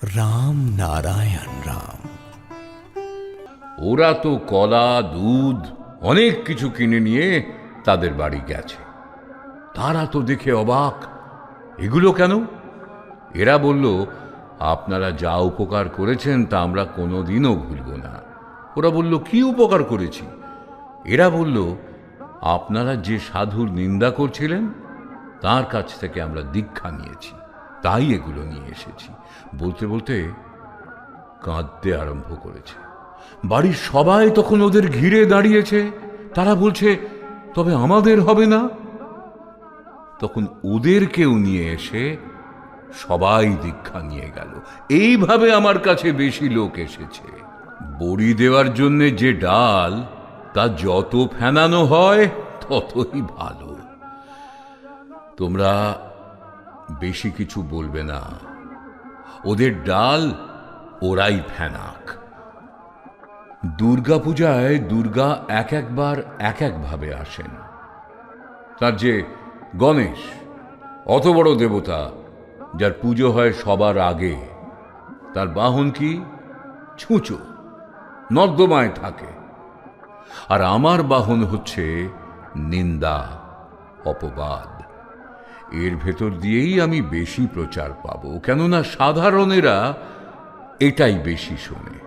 রাম নারায়ণ রাম। ওরা তো কলা, দুধ অনেক কিছু কিনে নিয়ে তাদের বাড়ি গেছে। তারা তো দেখে অবাক, এগুলো কেন? এরা বলল, আপনারা যা উপকার করেছেন তা আমরা কোনোদিনও ভুলব না। ওরা বলল, কি উপকার করেছি? এরা বলল, আপনারা যে সাধুর নিন্দা করছিলেন তার কাছ থেকে আমরা দীক্ষা নিয়েছি, তাই এগুলো নিয়ে এসেছি। বলতে বলতে কাঁদতে আরম্ভ করেছে। বাড়ির সবাই তখন ওদের ঘিরে দাঁড়িয়েছে। তারা বলছে, তবে আমাদের হবে না? তখন ওদেরকেও নিয়ে এসে সবাই দীক্ষা নিয়ে গেল। এইভাবে আমার কাছে বেশি লোক এসেছে। বড়ি দেওয়ার জন্য যে ডাল, তা যত ফেনানো হয় ততই ভালো। তোমরা বেশি কিছু বলবে না, ওদের ডাল ওরাই ফেনাক। দুর্গাপূজায় দুর্গা এক একবার এক একভাবে আসেন। তার যে গণেশ, অত বড় দেবতা, যার পুজো হয় সবার আগে, তার বাহন কি? ছুঁচো, নর্দমায় থাকে। আর আমার বাহন হচ্ছে নিন্দা, অপবাদ। এর ভেতর দিয়েই আমি বেশি প্রচার পাবো, কেননা সাধারণেরা এটাই বেশি শোনে।